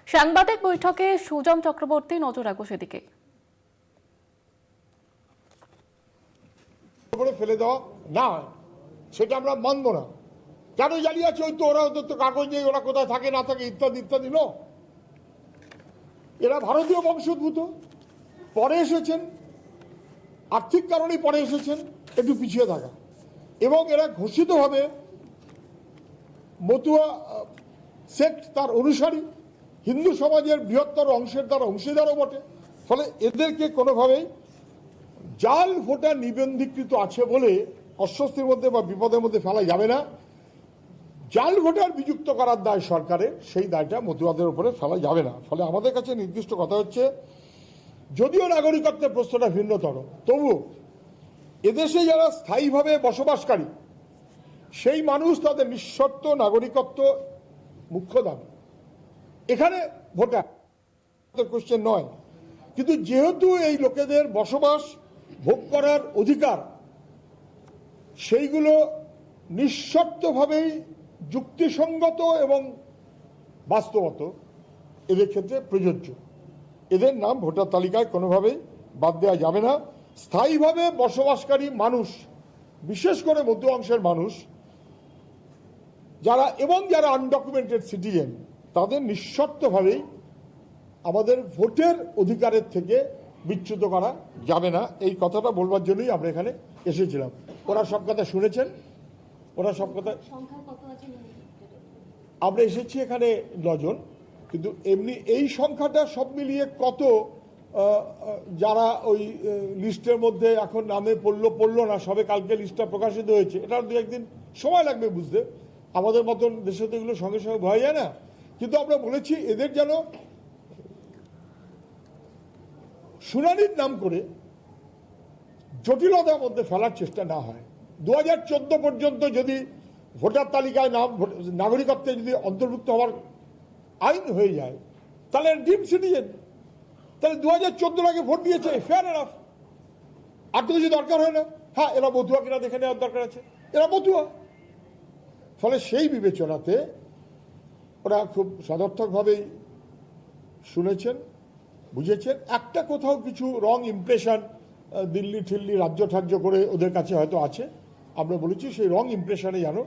সাংবাদিক বৈঠকে সুজন চক্রবর্তী, নজর রাখবো সেদিকে। ফেলে দেওয়া না, সেটা আমরা মানবো না। কেন জালিয়াতি হইতো? ওদের তো কাগজ নেই, ওরা কোথায় থাকে না থাকে ইত্যাদি ইত্যাদি। এরা ভারতীয় বংশোদ্ভূত, পরে এসেছেন, আর্থিক কারণেই পরে এসেছেন, একটু পিছিয়ে থাকা, এবং এরা ঘোষিতভাবে মতুয়া সেক্ট তার অনুসারী, হিন্দু সমাজের বৃহত্তর অংশের দ্বারা অংশীদারও বটে। ফলে এদেরকে কোনোভাবেই জাল ভোটার নিবন্ধীকৃত আছে বলে অস্বস্তির মধ্যে বা বিপদের মধ্যে ফেলা যাবে না। জাল ভোটার বিযুক্ত করার দায় সরকারের, সেই দায়টা মতুয়াদের উপরে ফেলা যাবে না। ফলে আমাদের কাছে নির্দিষ্ট কথা হচ্ছে, যদিও নাগরিকত্বের প্রশ্নটা ভিন্নতর, তবু এদেশে যারা স্থায়ীভাবে বসবাসকারী সেই মানুষ, তাদের নিঃশর্ত নাগরিকত্ব মুখ্য দাবি। এখানে ভোটার কোশ্চেন নয়, কিন্তু যেহেতু এই লোকেদের বসবাস ভোগ করার অধিকার, সেইগুলো নিঃশর্তভাবেই যুক্তিসঙ্গত এবং বাস্তবত এদের ক্ষেত্রে প্রযোজ্য। এদের নাম ভোটার তালিকায় কোনোভাবেই বাদ দেওয়া যাবে না। স্থায়ীভাবে বসবাসকারী মানুষ, বিশেষ করে মধ্য অংশের মানুষ যারা, এবং যারা আনডকুমেন্টেড সিটিজেন, তাদের নিঃশর্তভাবেই আমাদের ভোটের অধিকারের থেকে বিচ্যুত করা যাবে না। এই কথাটা বলবার জন্যই আমরা এখানে এসেছিলাম। ওরা সব কথা শুনেছেন, ওরা সব কথা। আমরা এসেছি এখানে 9 জন, কিন্তু এমনি এই সংখ্যাটা সব মিলিয়ে কত যারা ওই লিস্টের মধ্যে এখন নামে পড়লো না, সবে কালকে লিস্টটা প্রকাশিত হয়েছে, এটা 2-1 দিন সময় লাগবে বুঝতে। আমাদের মতন দেশে তো এগুলো সঙ্গে সঙ্গে ভয় যায় না। কিন্তু আমরা বলেছি এদের যেন শুনানির নাম করে জটিলতার মধ্যে ফেলার চেষ্টা না হয়। 2014 পর্যন্ত যদি ভোটার তালিকায় নাম, নাগরিকত্বে যদি অন্তর্ভুক্ত হওয়ার আইন হয়ে যায়, তাহলে ডিম সিটিজেন, তাহলে 2014 আগে ভোট দিয়েছে, ফেয়ার এনাফ। আর তো কিছু দরকার হয় না। হ্যাঁ, এরা মতুয়া কিনা দেখে নেওয়ার দরকার আছে, এরা মতুয়া। ফলে সেই বিবেচনাতে ওরা খুব সদর্থকভাবেই শুনেছেন, বুঝেছেন। একটা কোথাও কিছু রং ইমপ্রেশন দিল্লি ঠিল্লি রাজ্য ঠাজ্য করে ওদের কাছে হয়তো আছে। আমরা বলেছি সেই রং ইমপ্রেশনে যেন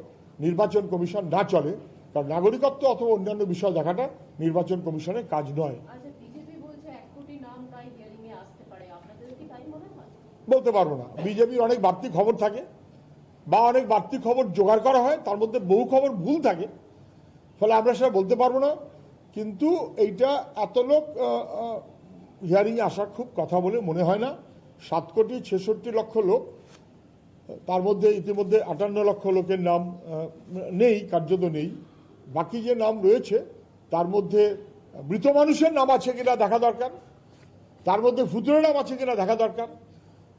নির্বাচন কমিশন না চলে, কারণ নাগরিকত্ব অথবা অন্যান্য বিষয় দেখাটা নির্বাচন কমিশনের কাজ নয়। বলতে পারবো না, বিজেপির অনেক বাড়তি খবর থাকে বা অনেক বাড়তি খবর জোগাড় করা হয়, তার মধ্যে বহু খবর ভুল থাকে, ফলে আমরা সেটা বলতে পারবো না। কিন্তু এইটা এত লোক হিয়ারিংয়ে আসার খুব কথা বলে মনে হয় না। 7,66,00,000 লোক, তার মধ্যে ইতিমধ্যে 58 লক্ষ লোকের নাম নেই, কার্যত নেই। বাকি যে নাম রয়েছে তার মধ্যে মৃত মানুষের নাম আছে কিনা দেখা দরকার, তার মধ্যে ভূতের নাম আছে কিনা দেখা দরকার,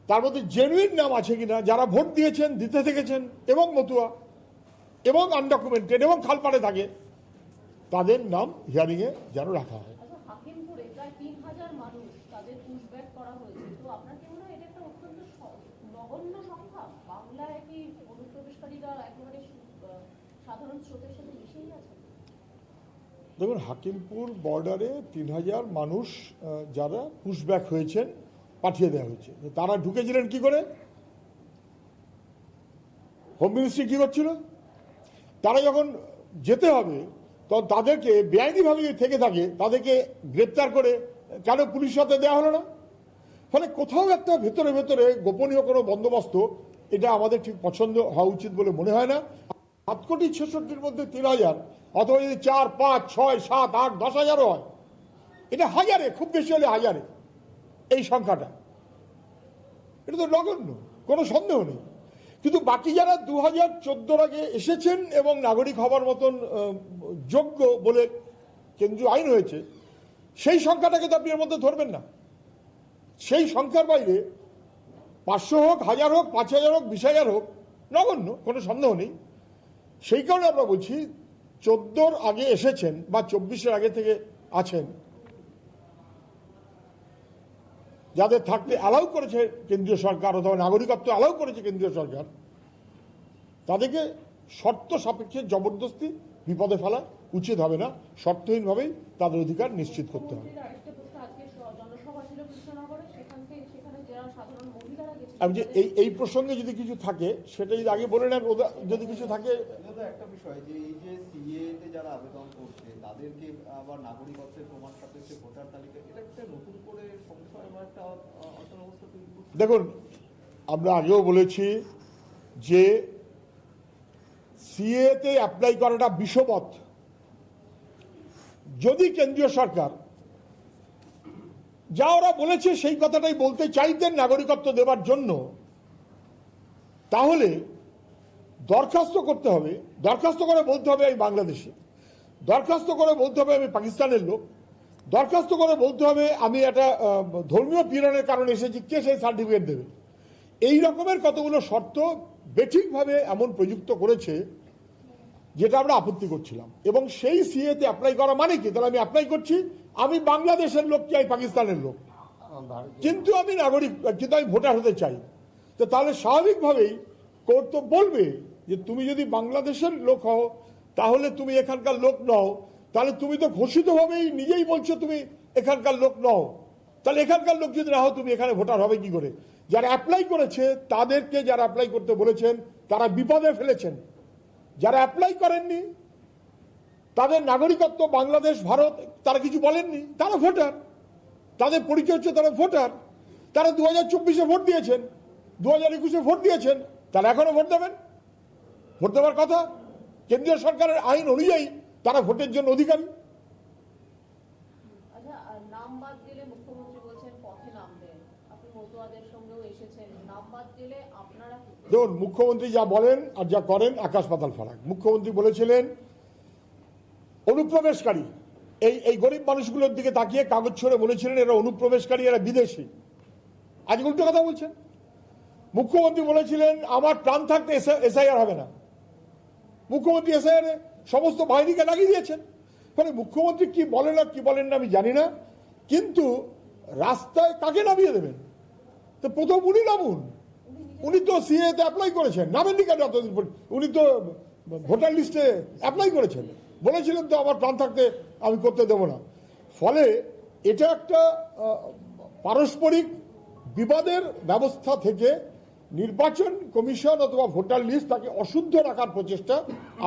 তার মধ্যে জেনুইন নাম আছে কিনা, যারা ভোট দিয়েছেন, দিতে থেকেছেন, এবং মতুয়া এবং আনডকুমেন্টেড এবং খালপাড়ে থাকে, তাদের নাম হিয়ারিংয়ে যেন রাখা হয়। দেখুন, হাকিমপুর বর্ডারে 3000 মানুষ যারা পুশব্যাক হয়েছেন, পাঠিয়ে দেওয়া হয়েছে। তারা ঢুকেছিলেন কি করে? হোম মিনিস্ট্রি কি করছিল? তারা যখন যেতে হবে তখন তাদেরকে বেআইনিভাবে যদি থেকে থাকে, তাদেরকে গ্রেপ্তার করে কেন পুলিশ হাতে দেওয়া হলো না? ফলে কোথাও একটা ভেতরে ভেতরে গোপনীয় কোনো বন্দোবস্ত, এটা আমাদের ঠিক পছন্দ হওয়া উচিত বলে মনে হয় না। 7,66,00,000 মধ্যে 3,000, অথবা যদি 4, 5, 6, 7, 8, 10,000 হয়, এটা হাজারে, খুব বেশি হলে হাজারে এই সংখ্যাটা, এটা তো নগণ্য, কোনো সন্দেহ নেই। কিন্তু বাকি যারা 2014 আগে এসেছেন এবং নাগরিক হবার মতন যোগ্য বলে কেন্দ্রীয় আইন হয়েছে, সেই সংখ্যাটাকে তো আপনি এর মধ্যে ধরবেন না। সেই সংখ্যার বাইরে 500 হোক, 1000 হোক, 5000 হোক, 20,000 হোক, নগণ্য, কোনো সন্দেহ নেই। সেই কারণে আমরা বলছি 14 আগে এসেছেন বা 24-এর আগে থেকে আছেন, যাদের থাকতে অ্যালাউ করেছে কেন্দ্রীয় সরকার অথবা নাগরিকত্ব অ্যালাউ করেছে কেন্দ্রীয় সরকার, তাদেরকে শর্ত সাপেক্ষে জবরদস্তি বিপদে ফেলা উচিত হবে না, শর্তহীনভাবেই তাদের অধিকার নিশ্চিত করতে হবে। আরেকটা প্রশ্ন, আজকে জনসভা ছিল কৃষ্ণনগরে, সেখানে যারা সাধারণ মহিলারা গেছিলেন, আমি যে এই প্রসঙ্গে যদি কিছু থাকে সেটা যদি আগে বলে নেন, যদি কিছু থাকে। দাদা, একটা বিষয় যে এই যে সিএ তে যারা আবেদন করছে তাদেরকে আবার নাগরিকত্বের প্রমাণ সাপেক্ষে ভোটার তালিকা, এটা একটা নতুন করে সংশয় বা একটা অচল অবস্থা তৈরি করছে। দেখুন, আমরা আগেও বলেছি যে সিএতে অ্যাপ্লাই করাটা বিষমত। যদি কেন্দ্রীয় সরকার যা ওরা বলেছে সেই কথাটাই বলতে চাইতেন নাগরিকত্ব দেওয়ার জন্য, তাহলে দরখাস্ত করতে হবে, দরখাস্ত করে বলতে হবে আমি বাংলাদেশি, দরখাস্ত করে বলতে হবে আমি পাকিস্তানের লোক, দরখাস্ত করে বলতে হবে আমি একটা ধর্মীয় পীড়নের কারণে এসেছি, কে সেই সার্টিফিকেট দেবে। এই রকমের কতগুলো শর্ত বেঠিকভাবে এমন প্রযুক্ত করেছে যেটা আমরা আপত্তি করছিলাম। এবং সেই সিএতে অ্যাপ্লাই করা মানে কি, তাহলে আমি অ্যাপ্লাই করছি আমি বাংলাদেশের লোক চাই, পাকিস্তানের লোক, কিন্তু আমি নাগরিক, কিন্তু আমি ভোটার হতে চাই। তো তাহলে স্বাভাবিকভাবেই কোর্ট তো বলবে যে তুমি যদি বাংলাদেশের লোক হও তাহলে তুমি এখানকার লোক নও, তাহলে তুমি তো ঘোষিতভাবেই নিজেই বলছো তুমি এখানকার লোক নও, তাহলে এখানকার লোক যদি না হও তুমি এখানে ভোটার হবে কি করে। যারা অ্যাপ্লাই করেছে তাদেরকে, যারা অ্যাপ্লাই করতে বলেছেন তারা বিপদে ফেলেছেন। যারা অ্যাপ্লাই করেননি তাদের নাগরিকত্ব বাংলাদেশ, ভারত, তারা কিছু বলেননি, তারা ভোটার, তাদের পরিচয় হচ্ছে তারা ভোটার। তারা 2024-এ ভোট দিয়েছেন, 2021-এ ভোট দিয়েছেন, তারা এখনো ভোট দেবেন, ভোট দেওয়ার কথা। কেন্দ্রীয় সরকারের আইন অনুযায়ী তারা ভোটের জন্য অধিকারী। আচ্ছা, নাম বাদ দিলে মুখ্যমন্ত্রী বলছেন পথে নামবেন, আপনি মতুয়াদের সঙ্গেও এসেছেন, নাম বাদ দিলে আপনারা দেখুন, মুখ্যমন্ত্রী যা বলেন আর যা করেন আকাশ পাতাল ফারাক। মুখ্যমন্ত্রী বলেছিলেন অনুপ্রবেশকারী, এই গরিব মানুষগুলোর দিকে তাকিয়ে কাগজ ছড়ে বলেছিলেন এরা অনুপ্রবেশকারী, এরা বিদেশি। আজ উল্টো কথা বলছেন। মুখ্যমন্ত্রী বলেছিলেন আমার প্রাণ থাকতে এসআইআর হবে না। মুখ্যমন্ত্রী এসআইআর সমস্ত বাহিনীকে লাগিয়ে দিয়েছেন। ফলে মুখ্যমন্ত্রী কি বলেন না কি বলেন না আমি জানি না, কিন্তু রাস্তায় কাকে নামিয়ে দেবেন? তো প্রথম উনি নামুন। উনি তো সিএতে অ্যাপ্লাই করেছেন, নামেননি কেন এতদিন পর? উনি তো ভোটার লিস্টে অ্যাপ্লাই করেছেন, বলেছিলেন তো আমার প্রাণ থাকতে আমি করতে দেব না। ফলে এটা একটা পারস্পরিক বিবাদের ব্যবস্থা থেকে নির্বাচন কমিশন অথবা ভোটার লিস্ট তাকে অশুদ্ধ রাখার প্রচেষ্টা।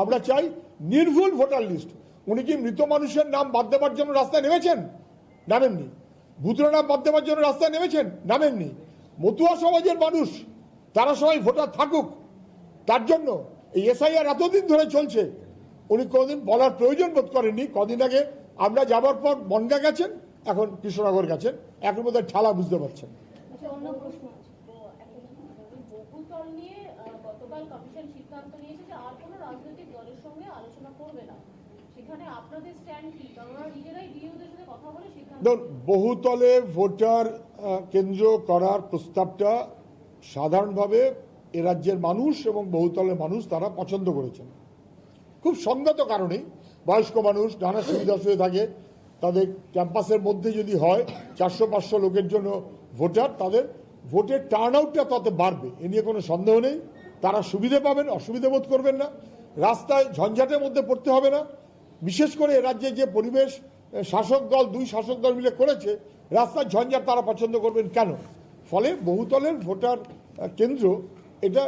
আমরা চাই নির্ভুল ভোটার লিস্ট। উনি কি মৃত মানুষের নাম বাদ দেওয়ার জন্য রাস্তায় নেমেছেন? নামেননি। ভূতের নাম বাদ দেওয়ার জন্য রাস্তায় নেমেছেন? নামেননি। মতুয়া সমাজের মানুষ তারা সবাই ভোটার থাকুক, তার জন্য এই এসআইআর এতদিন ধরে চলছে, উনি কোনোদিন বলার প্রয়োজন বোধ করেননি। কদিন আগে আমরা যাবার পর বনগা গেছেন, এখন কৃষ্ণনগর গেছেন, এখন বোধহয় ঠালা বুঝতে পারছেন। আচ্ছা, অন্য প্রশ্ন আছে। বহুতল নিয়ে গতকাল কমিশন সিদ্ধান্ত নিয়েছে যে আর কোনো রাজনৈতিক দলের সঙ্গে আলোচনা করবে না, সেখানে আপনাদের স্ট্যান্ড কি? কারণ ওরা নিজেরাই বিরোধীদের সাথে কথা বলে সিদ্ধান্ত। দেখুন, বহুতলে ভোটার কেন্দ্র করার প্রস্তাবটা সাধারণভাবে এ রাজ্যের মানুষ এবং বহুতলের মানুষ তারা পছন্দ করেছেন, খুব সঙ্গত কারণেই। বয়স্ক মানুষ, নানা সুবিধা অসুবিধা থাকে, তাদের ক্যাম্পাসের মধ্যে যদি হয় 400-500 লোকের জন্য ভোটার, তাদের ভোটের টার্ন আউটটা তত বাড়বে, এ নিয়ে কোনো সন্দেহ নেই। তারা সুবিধে পাবেন, অসুবিধে বোধ করবেন না, রাস্তায় ঝঞ্ঝাটের মধ্যে পড়তে হবে না। বিশেষ করে এ রাজ্যে যে পরিবেশ শাসক দল, দুই শাসক দল মিলে করেছে, রাস্তার ঝঞ্ঝাট তারা পছন্দ করবেন কেন? ফলে বহুতলের ভোটার কেন্দ্র এটা